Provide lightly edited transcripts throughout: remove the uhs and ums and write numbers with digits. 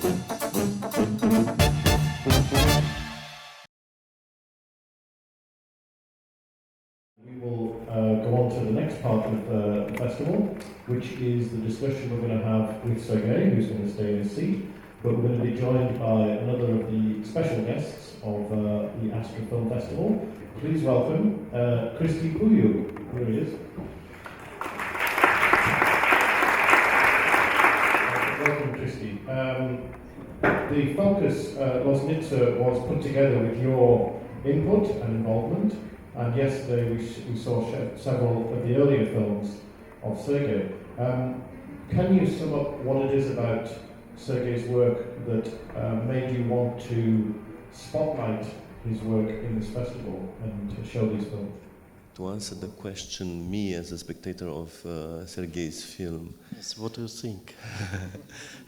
We will go on to the next part of the festival, which is the discussion we're going to have with Sergei, who's going to stay in his seat, but we're going to be joined by another of the special guests of the Astra Film Festival. Please welcome Cristi Puiu. Here he is. Welcome, Cristi. The focus, Loznitsa, was put together with your input and involvement. And yesterday we saw several of the earlier films of Sergei. Can you sum up what it is about Sergei's work that made you want to spotlight his work in this festival and to show these films? To answer the question, me as a spectator of Sergei's film. Yes, what do you think?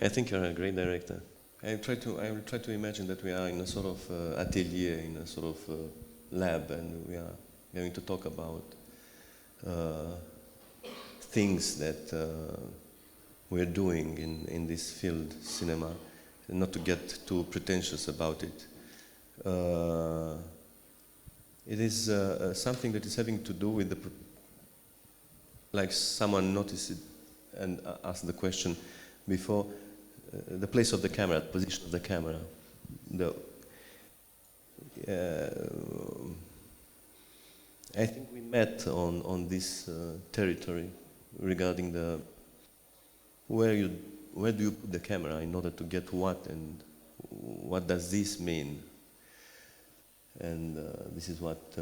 I think you're a great director. I will try to imagine that we are in a sort of atelier, in a sort of lab, and we are going to talk about things that we're doing in this field, cinema, and not to get too pretentious about it. It is something that is having to do with like someone noticed it and asked the question before, the place of the camera, the position of the camera. I think we met on this territory regarding the where do you put the camera in order to get what, and what does this mean? And this is what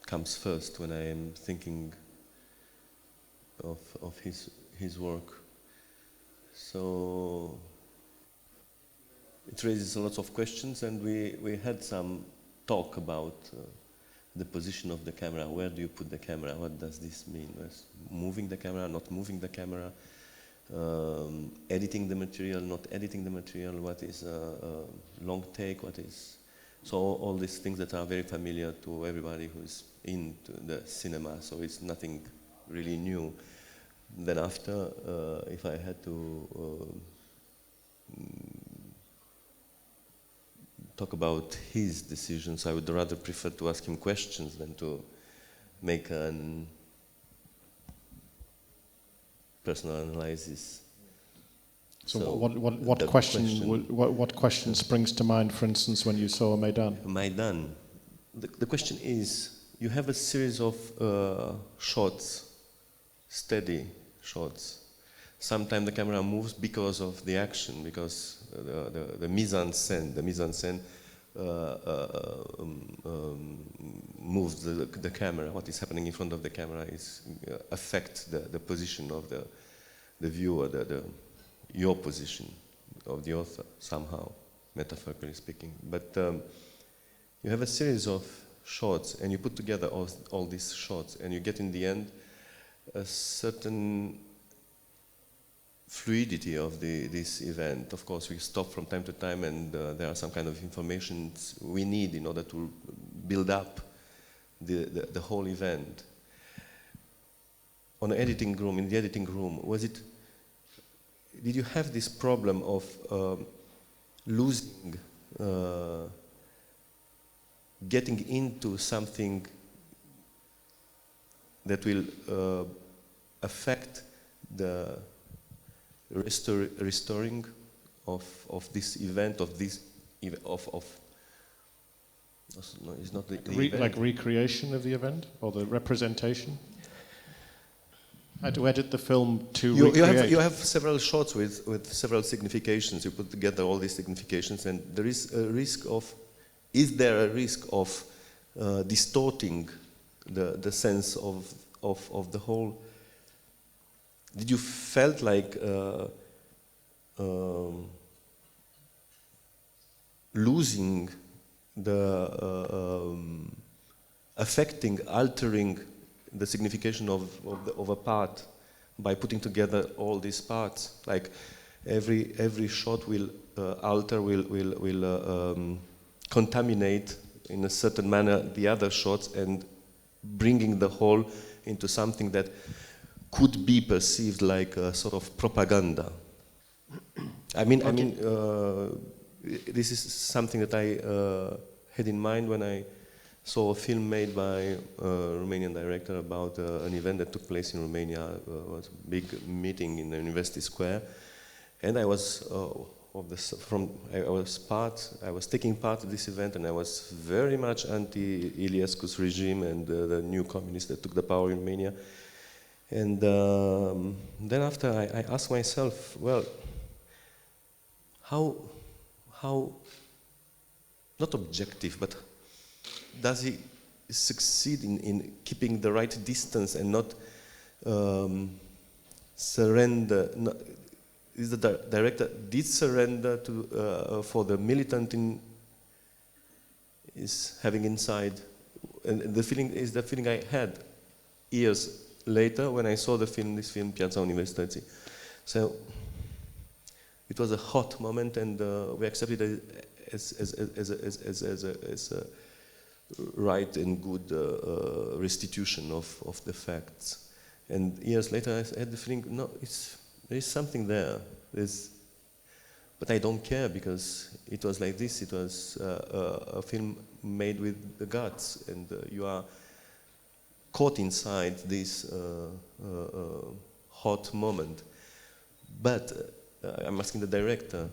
comes first when I am thinking of his work. So it raises a lot of questions, and we had some talk about the position of the camera. Where do you put the camera? What does this mean? Moving the camera, not moving the camera, editing the material, not editing the material, what is a long take, what is... So all these things that are very familiar to everybody who is into the cinema, so it's nothing really new. Then after, if I had to talk about his decisions, I would rather prefer to ask him questions than to make an personal analysis. So what question springs to mind, for instance, when you saw Maidan? Maidan. The question is, you have a series of shots, steady shots. Sometimes the camera moves because of the action, because the mise en scène moves the camera. What is happening in front of the camera affects the position of the viewer, your position of the author, somehow, metaphorically speaking. But you have a series of shots, and you put together all these shots, and you get in the end a certain fluidity of this event. Of course, we stop from time to time, and there are some kind of information we need in order to build up the whole event. In the editing room, did you have this problem of losing, getting into something that will affect the restoring of this event, no, it's not the event. Like recreation of the event, or the representation? How to edit the film to recreate? You have several shots with several significations. You put together all these significations, and there is a risk of... Is there a risk of distorting the sense of the whole? Did you felt like losing affecting, altering the signification of a part by putting together all these parts? Like every shot will alter, will contaminate in a certain manner the other shots, and bringing the whole into something that could be perceived like a sort of propaganda. This is something that I had in mind when I saw a film made by a Romanian director about an event that took place in Romania. It was a big meeting in the University Square, and I was I was taking part in this event, and I was very much anti-Iliescu's regime and the new communists that took the power in Romania. And then after I asked myself, well, how not objective, but does he succeed in keeping the right distance and not surrender? Is the director did surrender to for the militant is having inside, and the feeling I had years later when I saw this film Piața Universității. So it was a hot moment, and we accepted it as a right and good restitution of the facts. And years later, I had the feeling, no, there is something there. But I don't care, because it was like this. It was a film made with the guts, and you are caught inside this hot moment. But I'm asking the director,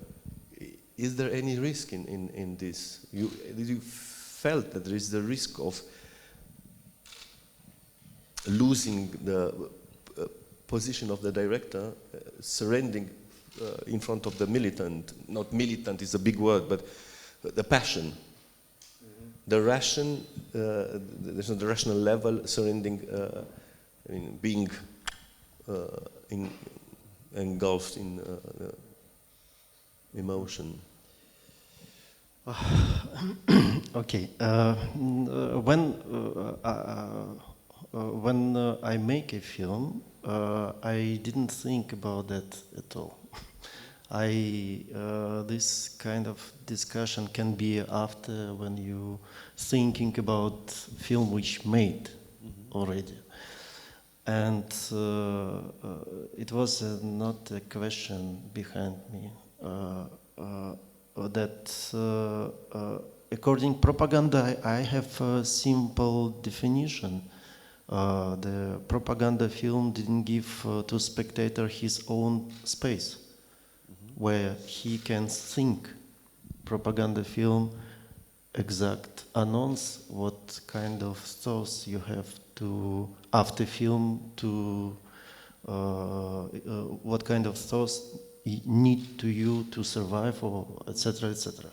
is there any risk in this? Did you felt that there is the risk of losing the position of the director, surrendering in front of the militant? Not militant is a big word, but the passion. The ration, there's the rational level, surrendering, being engulfed in emotion. Okay. When I make a film, I didn't think about that at all. This kind of discussion can be after, when you thinking about film which made already. And it was not a question behind me that according propaganda, I have a simple definition. The propaganda film didn't give to spectator his own space where he can think. Propaganda film exact announce what kind of thoughts you have to after film, to what kind of thoughts need to you to survive, or etc. etc.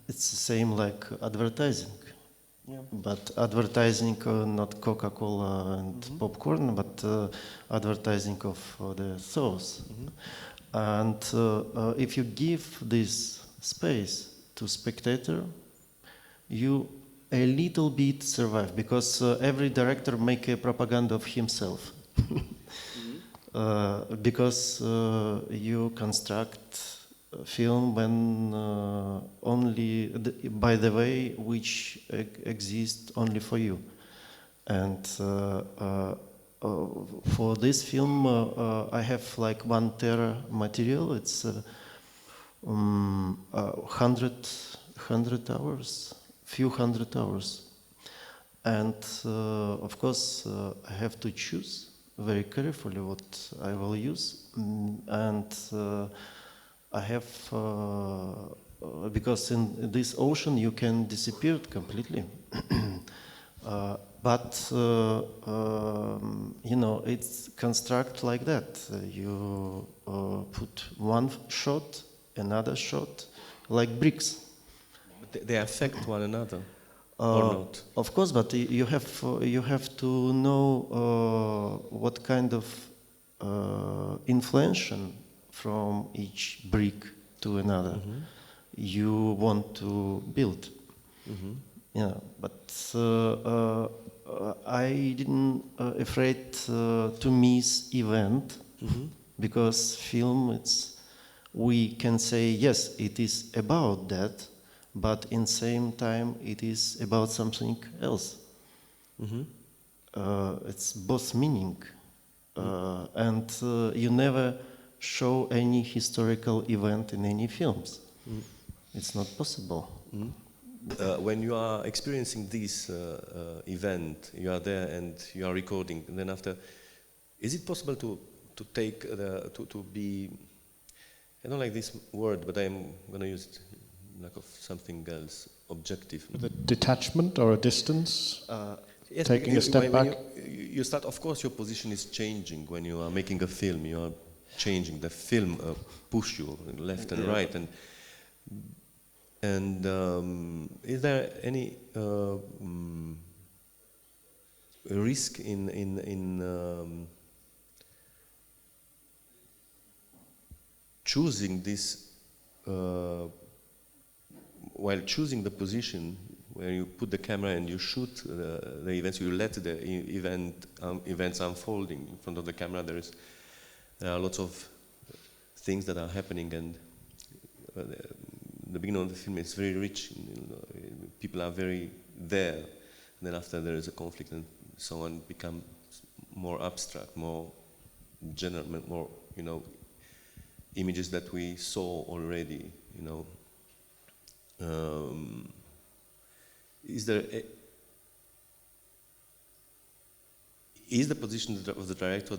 It's the same like advertising. Yeah. But advertising, not Coca-Cola and popcorn, but advertising of the thoughts. And if you give this space to spectator, you a little bit survive, because every director make a propaganda of himself. Because you construct a film when only by the way which exists only for you. And for this film I have like 1 tera material. It's 100 hours, few hundred hours. And of course I have to choose very carefully what I will use. And I have, because in this ocean you can disappear completely. But you know, it's construct like that. You put one shot, another shot, like bricks. But they affect one another, or not? Of course, but you have to know what kind of influence from each brick to another you want to build. Yeah, but I didn't afraid to miss event, because film, we can say yes, it is about that, but in same time it is about something else. It's both meaning. and you never show any historical event in any films. It's not possible. When you are experiencing this event, you are there and you are recording, and then after, is it possible to take to be, I don't like this word, but I'm going to use it like of something else, objective. With a detachment or a distance? Yes, Taking a step back? You start, of course, your position is changing when you are making a film. You are changing. The film push you left and right. And is there any risk in choosing this, while choosing the position where you put the camera and you shoot the events, you let the events unfolding in front of the camera. There are lots of things that are happening, and the beginning of the film is very rich. People are very there, and then after there is a conflict, and someone becomes more abstract, more general, more images that we saw already. Is the position of the director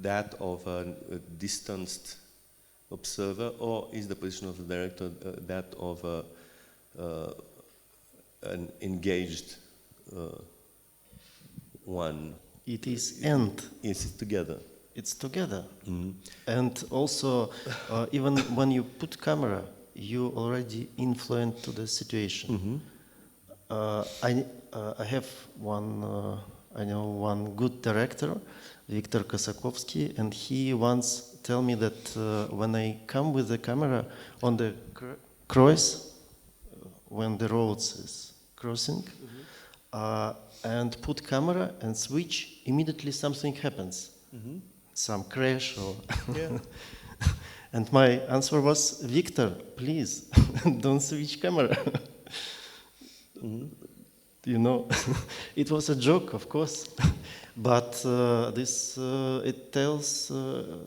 that of a distanced observer, or is the position of the director that of an engaged one? It is and. Is it together? It's together. And also, even when you put camera, you already influence to the situation. I have one, I know one good director, Viktor Kosakovsky, and he once tell me that when I come with the camera on the cross, when the roads is crossing, and put camera and switch, immediately something happens. Some crash or... Yeah. And my answer was, Victor, please, don't switch camera. It was a joke, of course, but this it tells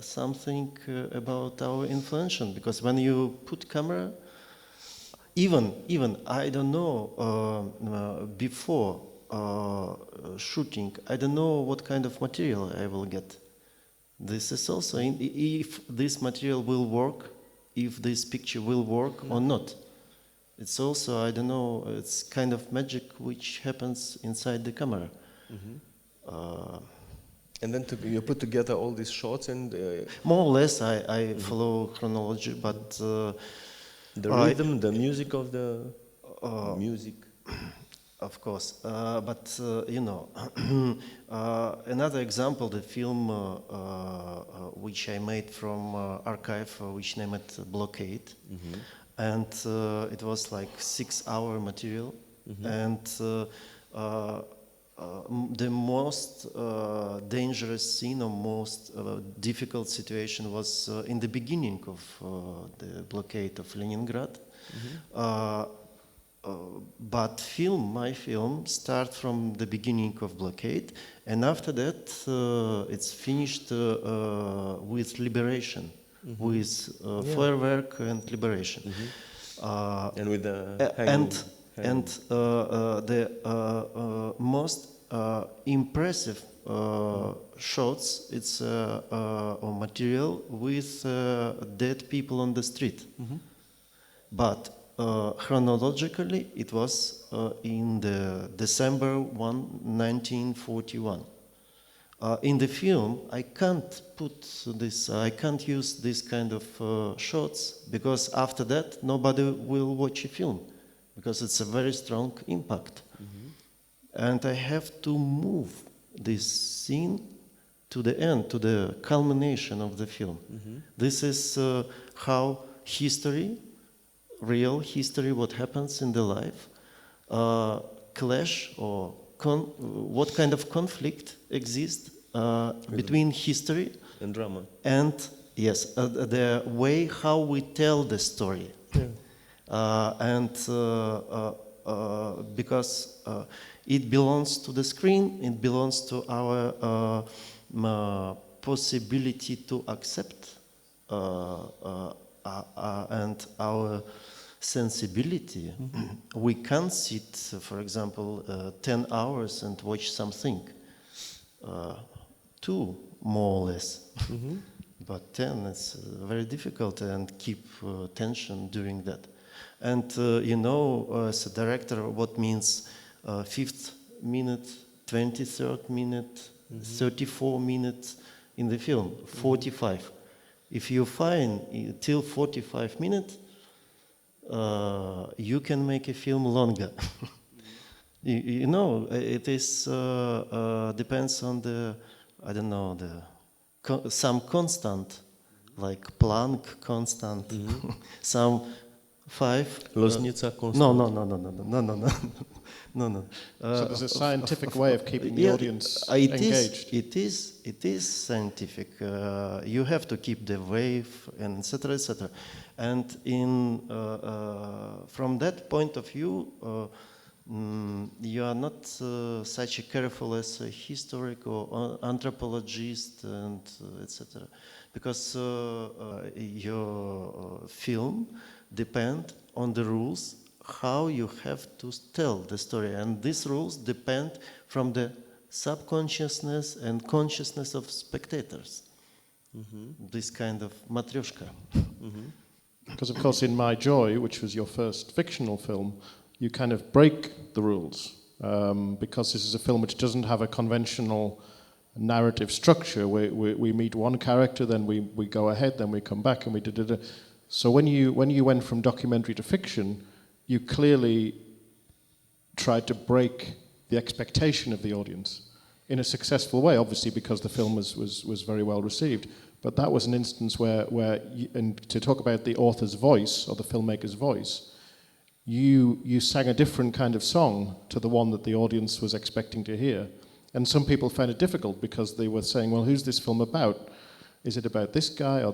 something about our influence, because when you put camera, even I don't know, before shooting, I don't know what kind of material I will get. This is also, if this material will work, if this picture will work or not. It's also, I don't know, it's kind of magic which happens inside the camera. And then you put together all these shots and... more or less I follow chronology, but... the rhythm, the music of the music. Of course, but another example, the film which I made from archive, which named Blockade, and it was like 6-hour material, and the most dangerous scene or most difficult situation was in the beginning of the blockade of Leningrad. But my film starts from the beginning of blockade, and after that it's finished with liberation, with firework and liberation. And with the the most impressive shots, it's or material with dead people on the street. But chronologically, it was in the December 1941. In the film, I can't put this. I can't use this kind of shots, because after that, nobody will watch a film, because it's a very strong impact. And I have to move this scene to the end, to the culmination of the film. This is how history, real history, what happens in the life, clash or what kind of conflict exists between history and drama, and yes, the way how we tell the story. And because it belongs to the screen, it belongs to our possibility to accept and our sensibility. We can't sit, for example, 10 hours and watch something. 2, more or less. But 10 is very difficult and keep tension during that. And you know, as a director, what means 5th minute, 23rd minute, 34 minutes in the film, 45. If you find till 45 minutes, you can make a film longer. You know, it is depends on the, I don't know, some constant, like Planck constant, some 5. Loznitsa constant. No. So there's a scientific way of keeping the audience engaged. It is scientific. You have to keep the wave, and etc., etc. And from that point of view, you are not such a careful as a historic or anthropologist and etc. Because your film depend on the rules how you have to tell the story, and these rules depend from the subconsciousness and consciousness of spectators. This kind of matryoshka. Because of course in My Joy, which was your first fictional film, you kind of break the rules, because this is a film which doesn't have a conventional narrative structure. We meet one character, then we go ahead, then we come back, and we da. So when you went from documentary to fiction, you clearly tried to break the expectation of the audience in a successful way, obviously because the film was very well received. But that was an instance where and to talk about the author's voice or the filmmaker's voice, you sang a different kind of song to the one that the audience was expecting to hear. And some people found it difficult because they were saying, well, who's this film about? Is it about this guy or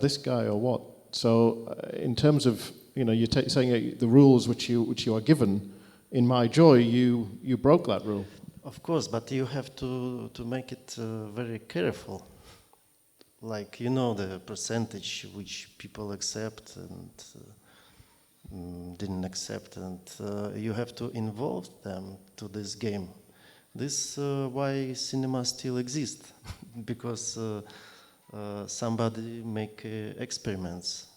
what? So in terms of, you know, you're saying the rules which you are given, in My Joy, you broke that rule. Of course, but you have to make it very careful. Like, you know, the percentage which people accept and didn't accept, and you have to involve them to this game. This why cinema still exists, because somebody make experiments,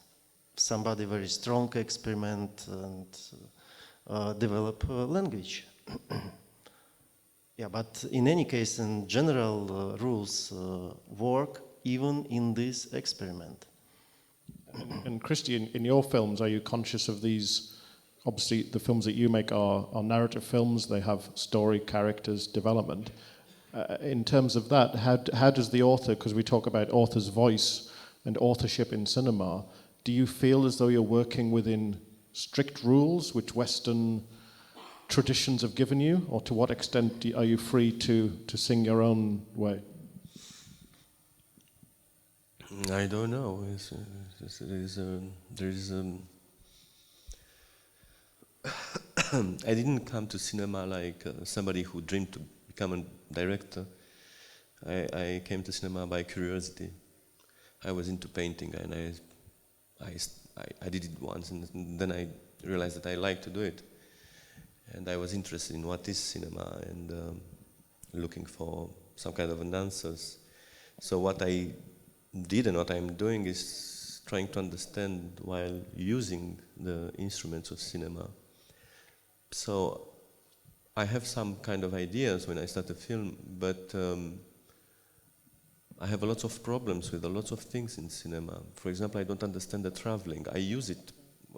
somebody very strong experiment and develop language. Yeah, but in any case, in general, rules work even in this experiment. And Cristi, in your films, are you conscious of these? Obviously, the films that you make are narrative films. They have story, characters, development. In terms of that, how does the author, because we talk about author's voice and authorship in cinema, do you feel as though you're working within strict rules which Western traditions have given you, or to what extent are you free to sing your own way? I don't know. I didn't come to cinema like somebody who dreamed to become a director. I came to cinema by curiosity. I was into painting, and I did it once, and then I realized that I liked to do it. And I was interested in what is cinema and looking for some kind of answers. So what I did and what I'm doing is trying to understand while using the instruments of cinema. So I have some kind of ideas when I start a film, but I have lots of problems with lots of things in cinema. For example, I don't understand the traveling. I use it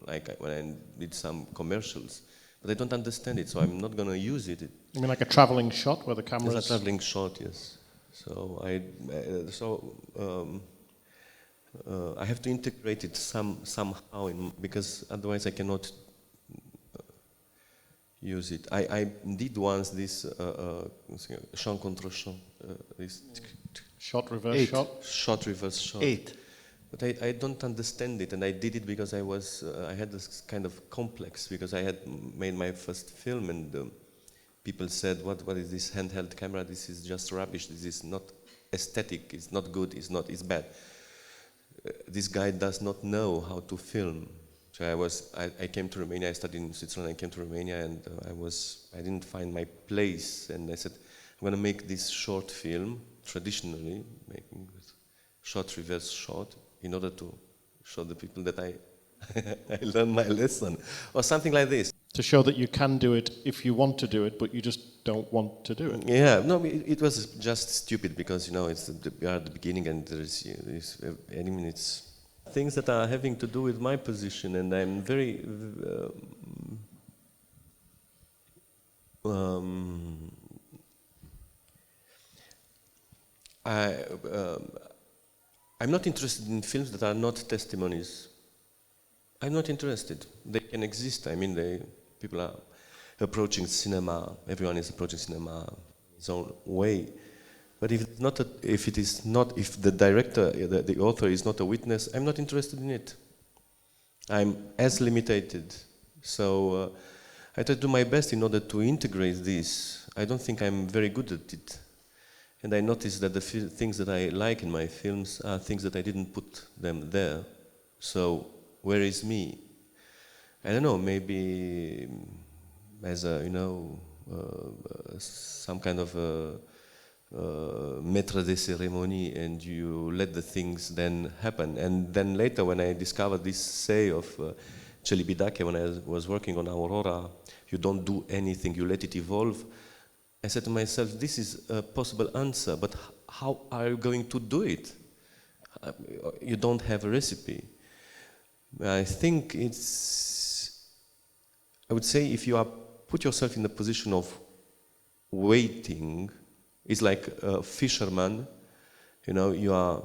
like when I did some commercials, but I don't understand it, so I'm not going to use it. You mean like a traveling shot where the camera is a traveling shot, yes. So I have to integrate it somehow because otherwise I cannot use it. I did once this champ contre champ, this shot reverse shot reverse shot. 8. But I don't understand it, and I did it because I had this kind of complex because I had made my first film, and people said, "What is this handheld camera? This is just rubbish. This is not aesthetic, it's not good, it's bad. This guy does not know how to film. So I came to Romania, I studied in Switzerland, I came to Romania, and I didn't find my place, and I said, I'm going to make this short film, traditionally, making short reverse shot, in order to show the people that I learned my lesson, or something like this. To show that you can do it if you want to do it, but you just don't want to do it. Yeah, no, it was just stupid because, you know, we are at the beginning, and there's any minutes. Things that are having to do with my position, and I'm very I'm not interested in films that are not testimonies. I'm not interested. They can exist. I mean, people are approaching cinema. Everyone is approaching cinema in his own way. But if the director, the author is not a witness, I'm not interested in it. I'm as limited. So I try to do my best in order to integrate this. I don't think I'm very good at it. And I noticed that the things that I like in my films are things that I didn't put them there. So where is me? I don't know, maybe as a, some kind of maître de cérémonie, and you let the things then happen. And then later, when I discovered this say of Celibidache, when I was working on Aurora, you don't do anything, you let it evolve. I said to myself, this is a possible answer, but how are you going to do it? You don't have a recipe. I think I would say if you put yourself in the position of waiting, it's like a fisherman, you are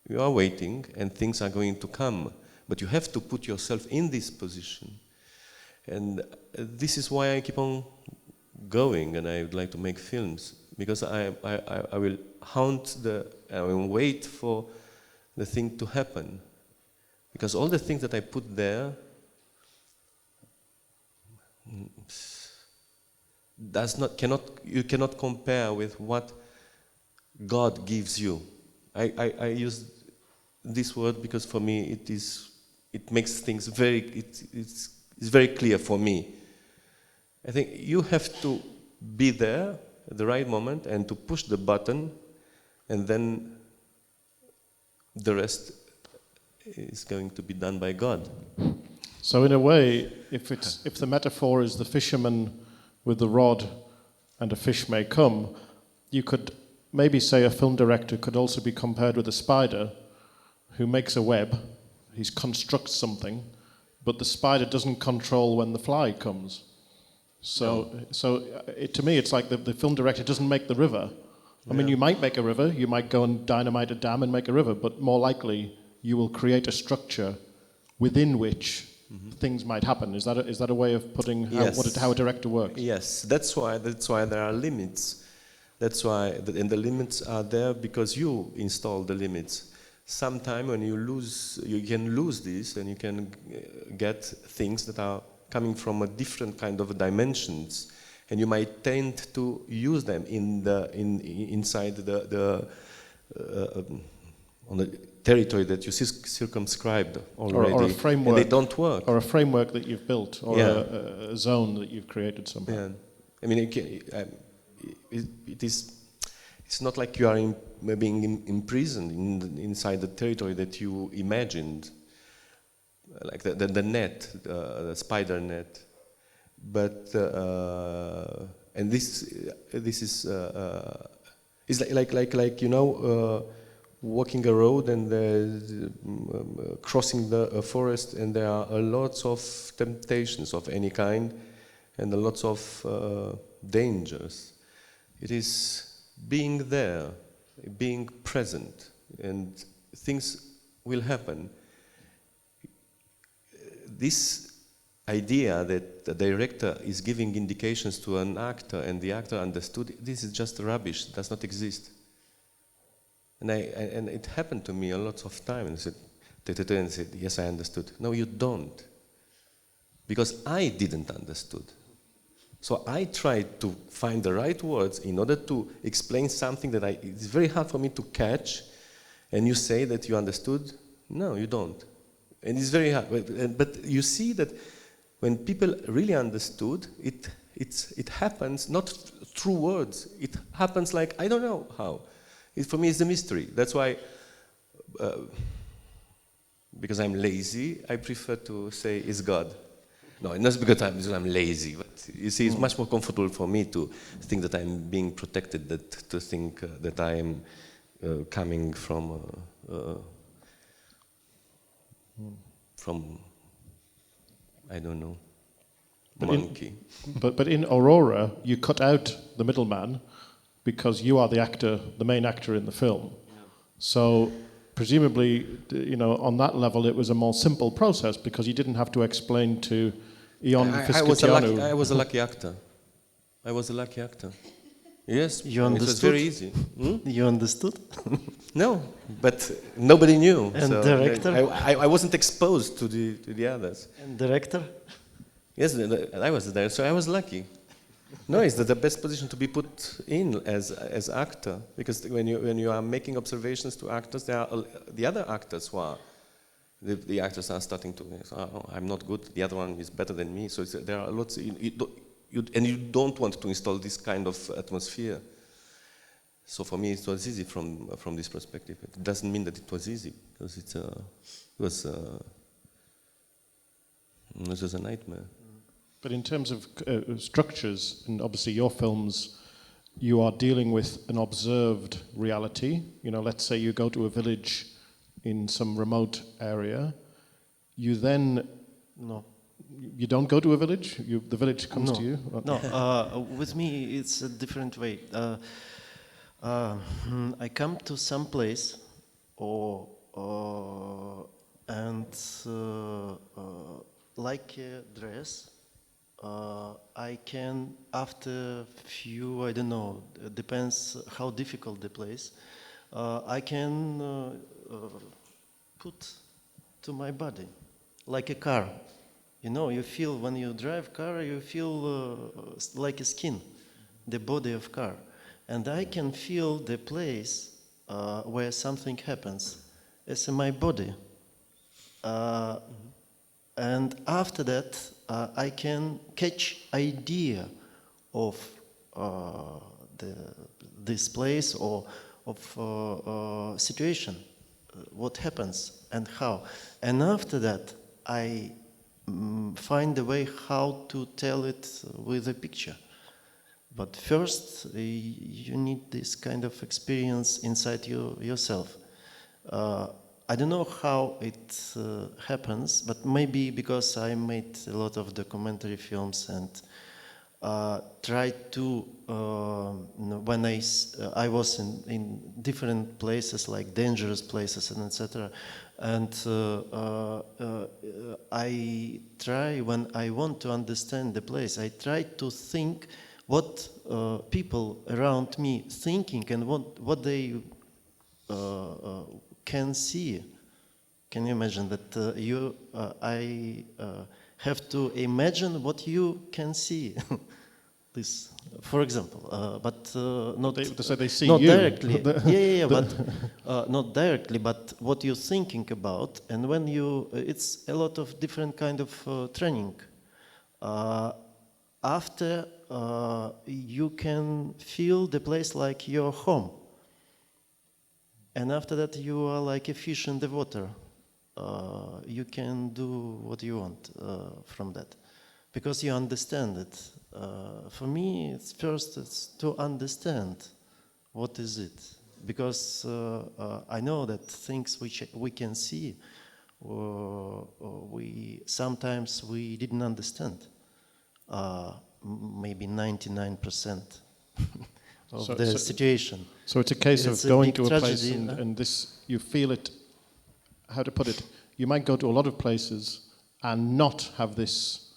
waiting and things are going to come, but you have to put yourself in this position. And this is why I keep on going, and I would like to make films, because I will I will wait for the thing to happen. Because all the things that I put there you cannot compare with what God gives you. I use this word because for me it makes things it's very clear for me. I think you have to be there at the right moment and to push the button, and then the rest is going to be done by God. So in a way, if the metaphor is the fisherman with the rod and a fish may come, you could maybe say a film director could also be compared with a spider who makes a web, he constructs something, but the spider doesn't control when the fly comes. So to me, it's like the film director doesn't make the river. I mean, you might make a river, you might go and dynamite a dam and make a river, but more likely you will create a structure within which things might happen. Is that a way of putting how a director works? Yes, that's why there are limits. That's why, and the limits are there because you install the limits. Sometime when you can lose this, and you can get things that are coming from a different kind of dimensions, and you might tend to use them inside on the territory that you circumscribed already, or a framework, and they don't work. Or a framework that you've built, or a zone that you've created somehow. Yeah. I mean, it's not like you are being imprisoned inside the territory that you imagined, like the net, the spider net. But and this is like walking a road and crossing the forest, and there are lots of temptations of any kind, and lots of dangers. It is being there, being present, and things will happen. This idea that the director is giving indications to an actor and the actor understood, this is just rubbish, it does not exist. And it happened to me a lot of times. And said, yes, I understood. No, you don't. Because I didn't understood. So I tried to find the right words in order to explain something that it's very hard for me to catch, and you say that you understood. No, you don't. And it's very hard. But you see that when people really understood, it happens not through words. It happens like, I don't know how. For me, it's a mystery. That's why, because I'm lazy, I prefer to say it's God. No, not because I'm lazy, but you see, it's much more comfortable for me to think that I'm being protected than to think that I am coming from I don't know, monkey. But in Aurora, you cut out the middleman because you are the actor, the main actor in the film. Yeah. So presumably, on that level, it was a more simple process because you didn't have to explain to Ion Fisketianu. I was a lucky actor. Yes, you understood? It was very easy. You understood? No, but nobody knew. And so director? I wasn't exposed to the others. And director? Yes, I was there, so I was lucky. No, it's the best position to be put in as actor, because when you are making observations to actors, there are the other actors who are the actors are starting to say, oh, I'm not good. The other one is better than me. So there are lots. And you don't want to install this kind of atmosphere. So for me, it was easy from this perspective. It doesn't mean that it was easy, because it was a nightmare. But in terms of structures, and obviously your films, you are dealing with an observed reality. Let's say you go to a village in some remote area. You then... No. You don't go to a village? The village comes to you? No, with me it's a different way. I come to some place and like a dress, I can, after few, I don't know, depends how difficult the place, I can put to my body, like a car. You feel when you drive car, you feel like a skin, the body of car. And I can feel the place where something happens as in my body. And after that, I can catch idea of this place or of situation, what happens and how. And after that, I find a way how to tell it with a picture. But first, you need this kind of experience inside yourself. I don't know how it happens, but maybe because I made a lot of documentary films and tried to, when I was in different places, like dangerous places and etc. And I try, when I want to understand the place, I try to think what people around me thinking and what they can see. Can you imagine that I have to imagine what you can see? This, for example, but not. So they see not you. Directly. yeah, but not directly. But what you're thinking about, and when it's a lot of different kind of training. After you can feel the place like your home, and after that you are like a fish in the water. You can do what you want from that, because you understand it. For me, it's to understand what is it, because I know that things which we can see, sometimes we didn't understand. Maybe 99% of the situation. So it's a case of going to a place tragedy, and this, you feel it, how to put it, you might go to a lot of places and not have this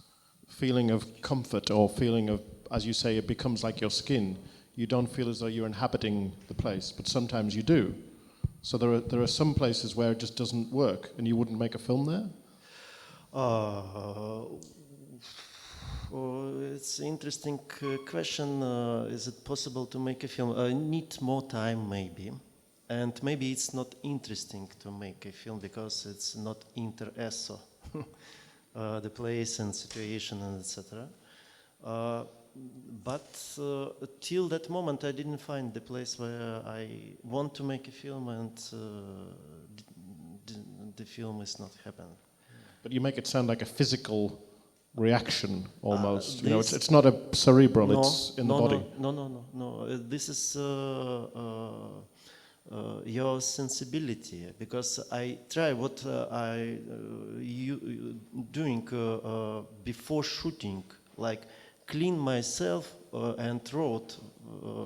feeling of comfort or feeling of, as you say, it becomes like your skin. You don't feel as though you're inhabiting the place, but sometimes you do. So there are some places where it just doesn't work, and you wouldn't make a film there? It's an interesting question. Is it possible to make a film? I need more time, maybe. And maybe it's not interesting to make a film because it's not inter esso, the place and situation and etc. But till that moment, I didn't find the place where I want to make a film, and the film is not happening. But you make it sound like a physical reaction almost. You know, This- it's not a cerebral, No, it's in no, the body. No. This is your sensibility, because I try what you doing before shooting, like clean myself and road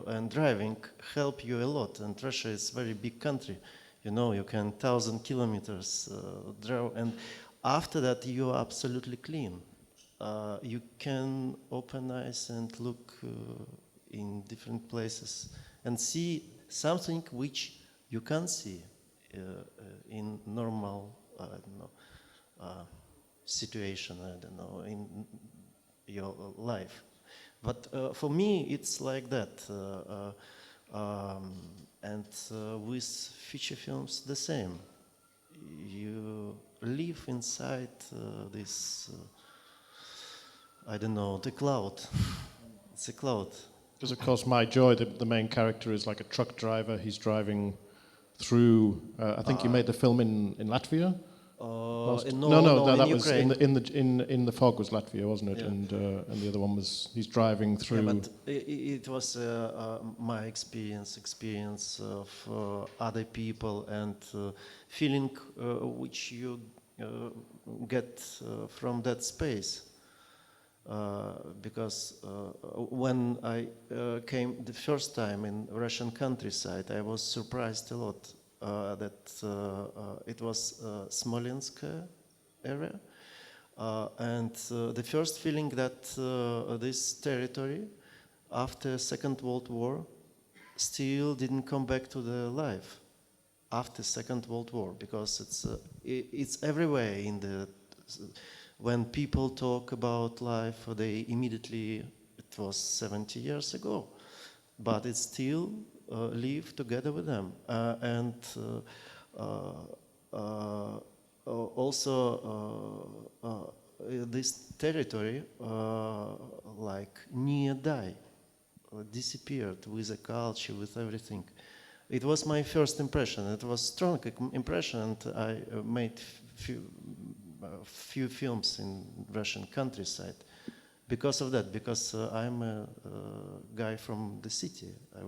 and driving help you a lot. And Russia is a very big country. You know, you can 1,000 kilometers drive, and after that you are absolutely clean. You can open eyes and look in different places and see something which you can't see in normal, situation, in your life. But for me, it's like that. And with feature films, the same. You live inside this, the cloud. It's a cloud. Because, of course, My Joy, the main character, is like a truck driver. He's driving through. I think you made the film in Latvia. No, that in was Ukraine. in the fog was Latvia, wasn't it? Yeah. And the other one was he's driving through. Yeah, but it was my experience of other people and feeling which you get from that space. Because when I came the first time in Russian countryside, I was surprised a lot that it was Smolensk area. And the first feeling that this territory, after Second World War, still didn't come back to the life after Second World War, because it's everywhere in the. When people talk about life, they immediately, it was 70 years ago, but it still live together with them. And also this territory like near die, disappeared with the culture, with everything. It was my first impression. It was strong impression, and I made few films in Russian countryside because of that. Because I'm a guy from the city. I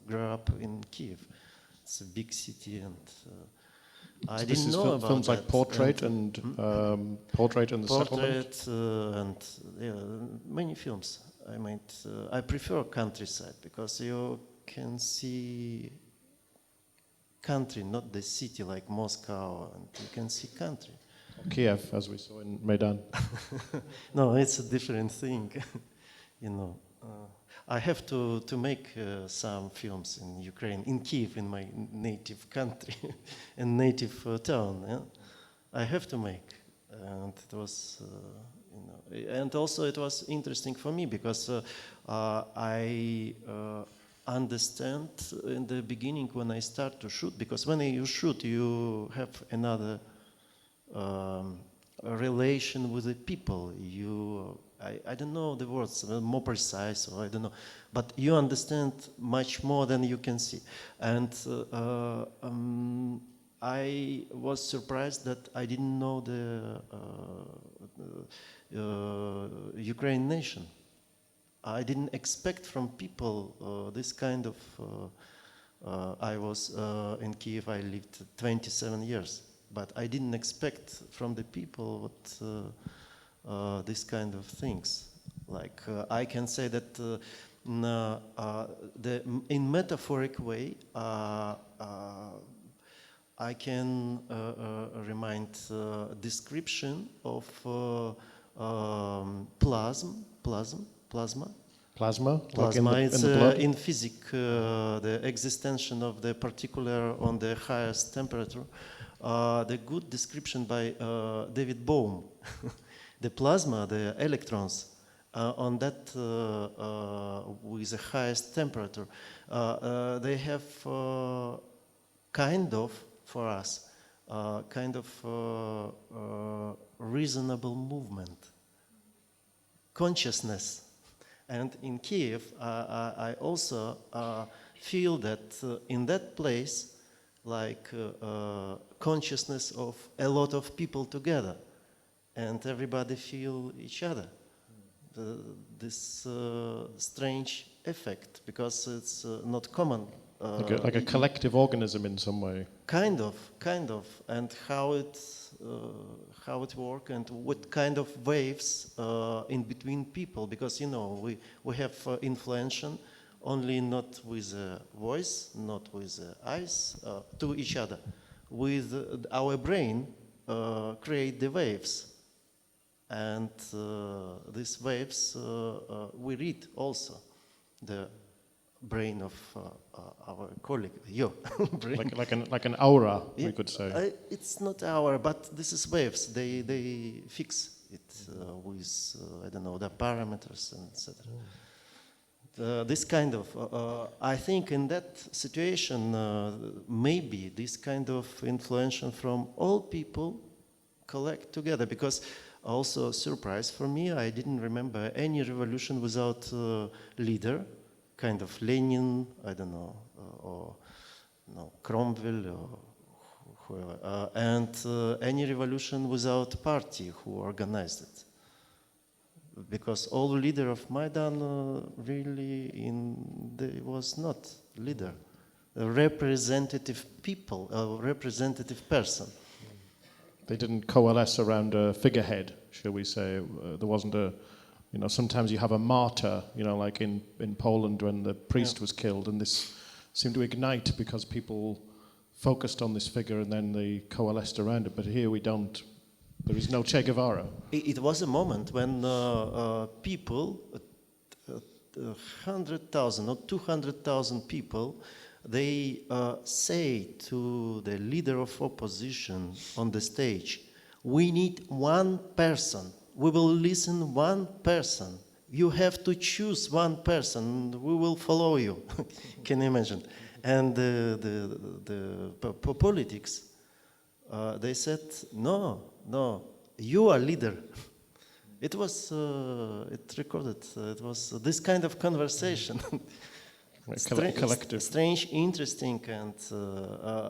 grew up in Kiev. It's a big city, and I didn't know about films that. like Portrait and Portrait and the Settlement. Portrait and many films I made. I prefer countryside because you can see country, not the city like Moscow, and you can see country. Kiev, as we saw in Maidan. No, it's a different thing. I have to make some films in Ukraine, in Kiev, in my native country, and native town. Yeah? I have to make, and it was, and also it was interesting for me because I understand in the beginning when I start to shoot, because when you shoot, you have another relation with the people. I don't know the words, more precise, or I don't know, but you understand much more than you can see. And I was surprised that I didn't know the Ukrainian nation. I didn't expect from people this kind of. I was in Kiev. I lived 27 years. But I didn't expect from the people what this kind of things. Like I can say that in metaphoric way, I can remind description of plasma. Like in It's the blood? in physics the existential of the particular on the highest temperature. The good description by David Bohm. The plasma, the electrons, on that with the highest temperature. They have kind of, for us, kind of reasonable movement, consciousness. And in Kiev, I also feel that in that place, like consciousness of a lot of people together, and everybody feel each other. This strange effect, because it's not common. Like a collective organism in some way. Kind of, and how it works and what kind of waves in between people, because we have influence only not with voice, not with eyes, to each other. With our brain, create the waves. And these waves, we read also the brain of our colleague, your brain. Like an aura, we could say. It's not aura, but this is waves. They fix it with, I don't know, the parameters and etc. This kind of, I think in that situation, maybe this kind of influence from all people collect together, because also a surprise for me, I didn't remember any revolution without leader, kind of Lenin, I don't know, or no, Cromwell, or whoever, and any revolution without party who organized it. Because all leader of Maidan was not leader, a representative people, a representative person. They didn't coalesce around a figurehead, shall we say. There wasn't a, sometimes you have a martyr, like in Poland when the priest was killed, and this seemed to ignite because people focused on this figure and then they coalesced around it. But here we don't. There is no Che Guevara. It was a moment when people, 100,000 or 200,000 people, they say to the leader of opposition on the stage, we need one person. We will listen one person. You have to choose one person. We will follow you. Can you imagine? And the politics, they said, no, you are leader. It was, it recorded, it was this kind of conversation. Collective. Strange, interesting, and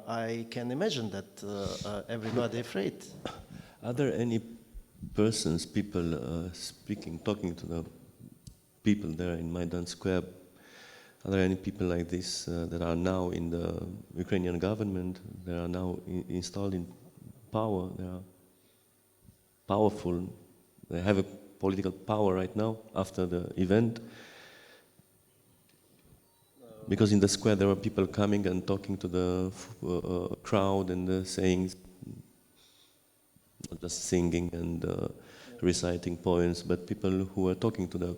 I can imagine that everybody afraid. Are there any persons, people talking to the people there in Maidan Square? Are there any people like this that are now in the Ukrainian government, that are now installed in power, they are powerful, they have a political power right now after the event? Because in the square there were people coming and talking to the crowd and saying, not just singing and reciting poems, but people who were talking to the...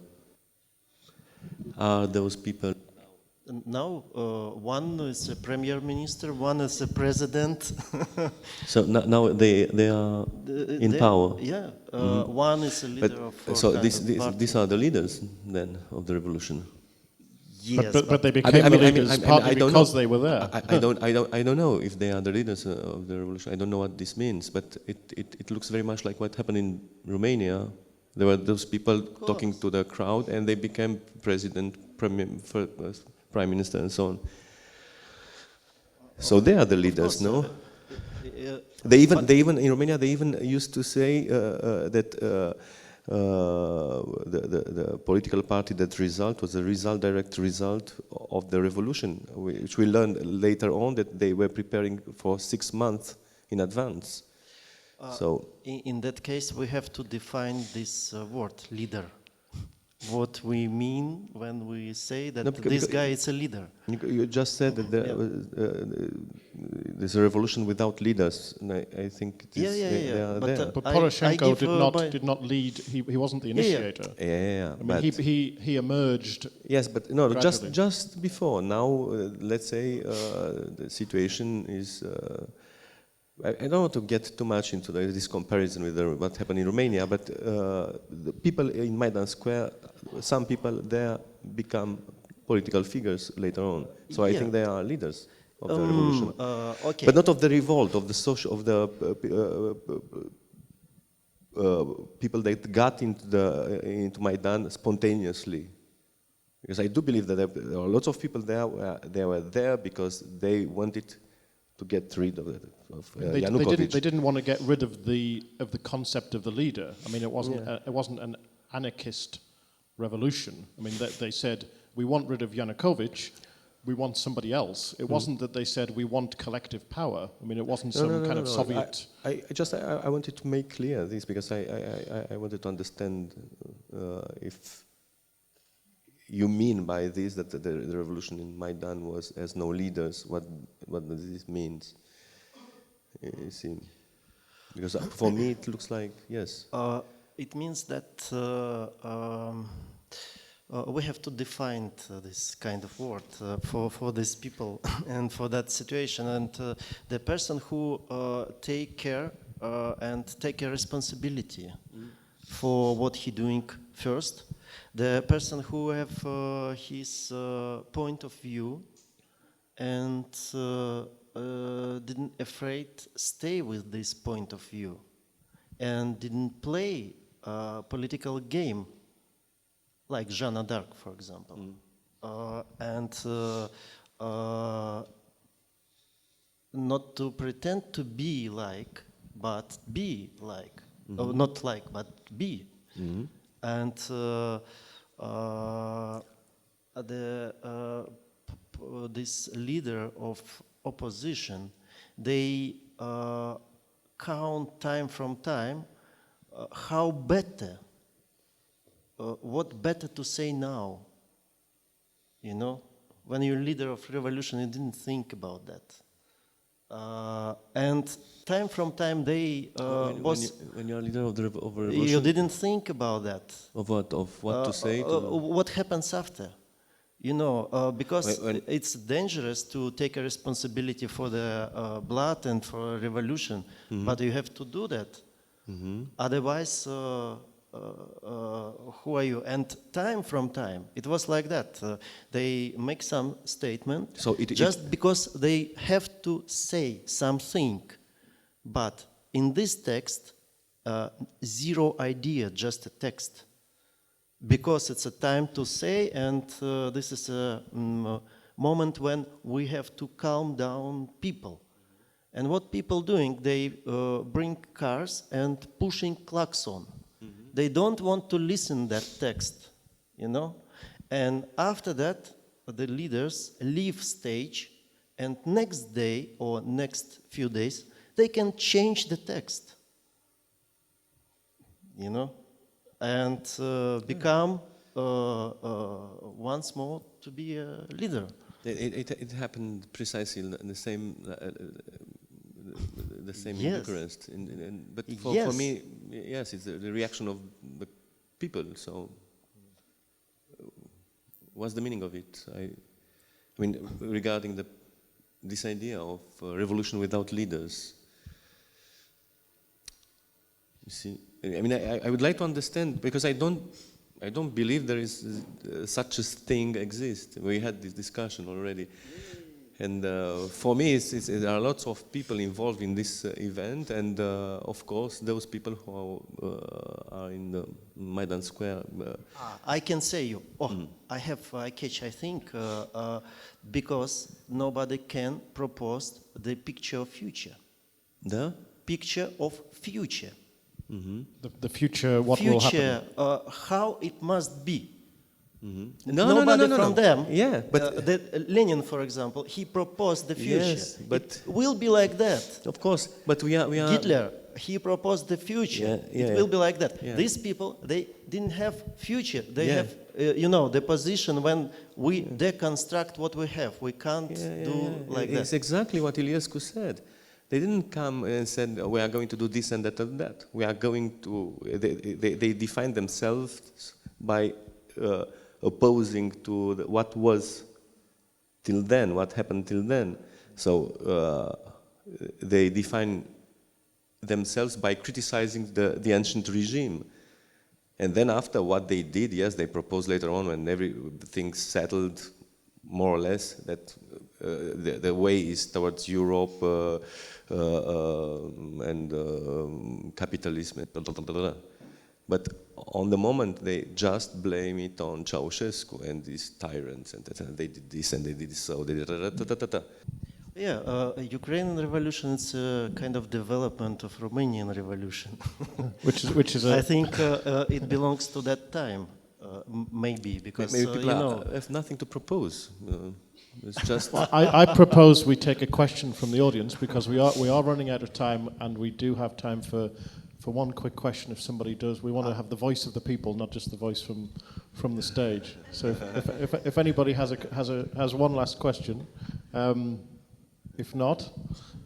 Are those people... Now, one is a premier minister, one is a president. So now they are in power? Yeah, one is a leader of... So these are the leaders then of the revolution? Yes, but they became the leaders partly because they were there. I don't know if they are the leaders of the revolution. I don't know what this means, but it looks very much like what happened in Romania. There were those people talking to the crowd, and they became president, prime minister, and so on. So they are the leaders, no? They even in Romania they even used to say that. The political party that result was a direct result of the revolution, which we learned later on that they were preparing for 6 months in advance. So in that case, we have to define this word, leader. What we mean when we say that this guy is a leader. You just said that there's a revolution without leaders, and I think they are there. But Poroshenko did not lead. He wasn't the initiator. Yeah, I mean, he emerged. Yes, but no, gradually. just before. Now, let's say the situation is I don't want to get too much into this comparison with what happened in Romania, but the people in Maidan Square, some people there become political figures later on. So I think they are leaders of the revolution, Okay. but not of the revolt, of the social, of the people that got into Maidan spontaneously. Because I do believe that there are lots of people there. They were there because they wanted to get rid of Yanukovych. They didn't want to get rid of the concept of the leader. I mean, it wasn't an anarchist revolution. I mean, they said we want rid of Yanukovych, we want somebody else. It wasn't that they said we want collective power. I mean, it wasn't some kind of Soviet. I wanted to make clear this because I wanted to understand if you mean by this that the revolution in Maidan has no leaders. What does this mean? You see, because for me it looks like yes. It means that we have to define this kind of word for these people and for that situation. And the person who take care and take a responsibility for what he doing first, the person who have his point of view and didn't afraid stay with this point of view and didn't play a political game like Jeanne d'Arc, for example, and not to pretend to be like, but be like, not like, but be. And this leader of opposition, they count time from time how better, what better to say now. You know, when you're leader of revolution, you didn't think about that. And time from time they when you're a leader of a revolution, you didn't think about that. Of what to say? What happens after? You know, because it's dangerous to take a responsibility for the blood and for a revolution, but you have to do that. Otherwise, who are you? And time from time, it was like that. They make some statement just because they have to say something. But in this text, zero idea, just a text. Because it's a time to say, and this is a moment when we have to calm down people. And what people doing, they bring cars and pushing klaxon. They don't want to listen that text, you know? And after that, the leaders leave stage, and next day or next few days, they can change the text, you know? And become once more to be a leader. It happened precisely in the same in Bucharest. But for me, yes, it's the reaction of the people. So, what's the meaning of it? I mean, regarding this idea of revolution without leaders. You see, I mean, I would like to understand because I don't believe there is such a thing exists. We had this discussion already. And for me, there are lots of people involved in this event, and of course, those people who are in the Maidan Square. I can say you. I think, because nobody can propose the picture of future. The picture of future. The future, what will happen? How it must be. Nobody from them. Yeah, but Lenin, for example, he proposed the future. Yes, but it will be like that. Of course, but we are. Hitler, he proposed the future. It will be like that. Yeah. These people, they didn't have future. They have, the position when we deconstruct what we have. We can't do like that. It's exactly what Iliescu said. They didn't come and said, we are going to do this and that and that. We are going to. They defined themselves by. Opposing to what was till then, what happened till then. So they define themselves by criticizing the ancient regime. And then after what they did, yes, they proposed later on when everything settled more or less that the way is towards Europe and capitalism. But on the moment, they just blame it on Ceausescu and these tyrants, and they did this and they did so. They did Yeah, Ukrainian revolution is a kind of development of Romanian revolution. which is a I think it belongs to that time, maybe, because maybe people you know. have nothing to propose. It's just I propose we take a question from the audience because we are running out of time and we do have time for one quick question if somebody does. We want to have the voice of the people, not just the voice from the stage. So if anybody has one last question, if not,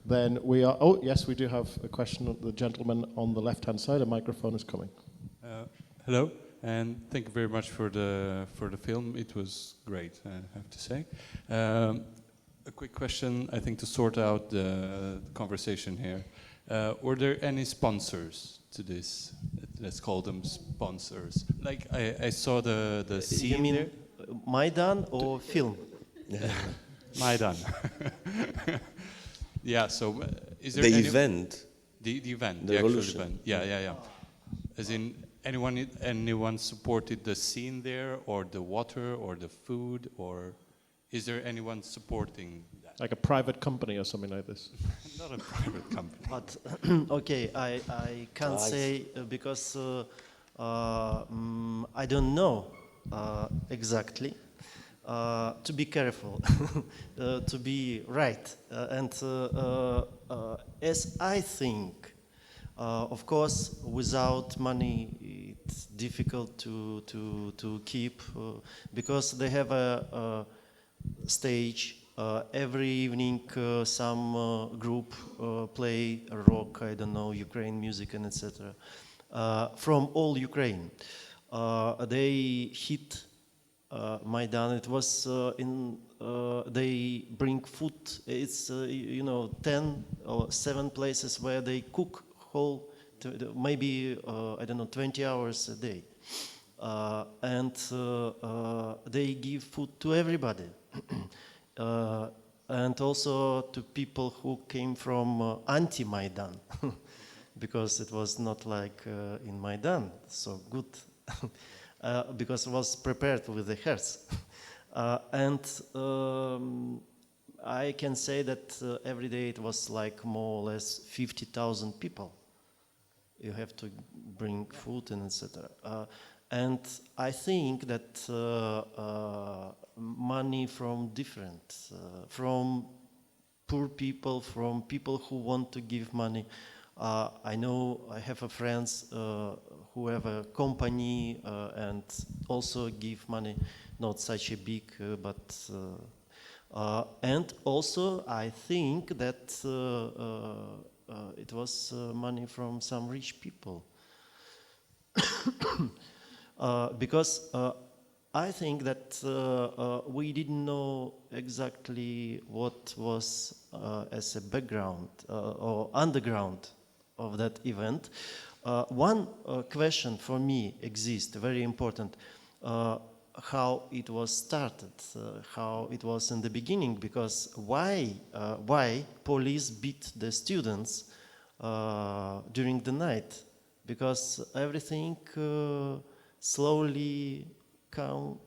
then we are. Oh yes, we do have a question. The gentleman on the left-hand side. A microphone is coming. Hello. And thank you very much for the film. It was great, I have to say. A quick question, I think, to sort out the conversation here. Were there any sponsors to this? Let's call them sponsors. Like I saw the scene. You mean there. Maidan or film? Maidan. Yeah. So is there the any event. The event, The the actual revolution. event. Yeah. As in. Anyone supported the scene there, or the water, or the food, or is there anyone supporting that? Like a private company or something like this. Not a private company. But okay, I can't say because I don't know exactly. To be careful, to be right, and as I think. Of course, without money, it's difficult to keep because they have a stage every evening. Some group play rock, I don't know, Ukraine music and etc. From all Ukraine, they hit Maidan. It was they bring food. It's 10 or 7 places where they cook. Maybe I don't know 20 hours a day, and they give food to everybody, and also to people who came from anti-Maidan, because it was not like in Maidan so good, because it was prepared with the hearts, and I can say that every day it was like more or less 50,000 people. You have to bring food and etc. And I think that money from different, from poor people, from people who want to give money. I know I have a friends who have a company and also give money, not such a big, but. And also, I think that it was money from some rich people. Because I think that we didn't know exactly what was as a background or underground of that event. One question for me exists, very important. How it was started, how it was in the beginning, because why police beat the students during the night? Because everything slowly calm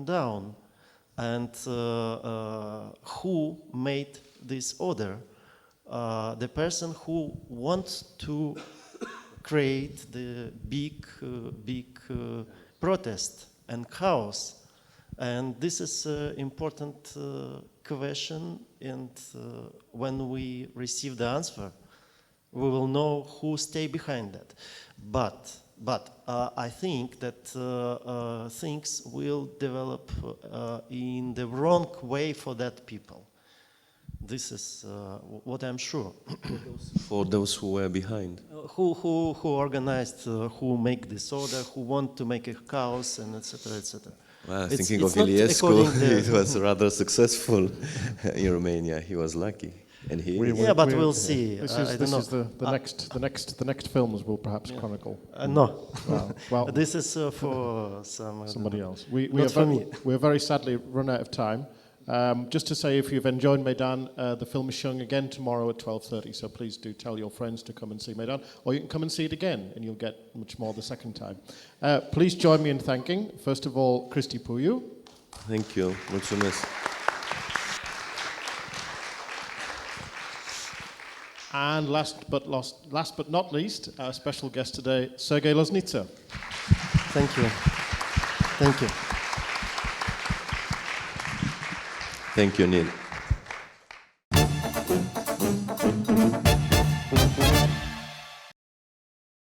down, and who made this order? The person who wants to create the big protest and chaos, and this is an important question, and when we receive the answer, we will know who stay behind that. But I think that things will develop in the wrong way for that people. This is what I'm sure. For those who were behind. Who organized, who make this order, who want to make a chaos, and etc. etc. Well, thinking of Iliescu, according to- it was rather successful in Romania. He was lucky. And he We- is. Yeah, but we- we'll see. This I is don't this know. is the next films will perhaps chronicle. No. Well, This is for some somebody else. We Not are for me. We're very sadly run out of time. Just to say, if you've enjoyed Maidan, the film is showing again tomorrow at 12:30. So please do tell your friends to come and see Maidan, or you can come and see it again, and you'll get much more the second time. Please join me in thanking, first of all, Cristi Puiu. Thank you. Mulțumesc. And last but not least, our special guest today, Sergei Loznitsa. Thank you. Thank you. Thank you, Neil.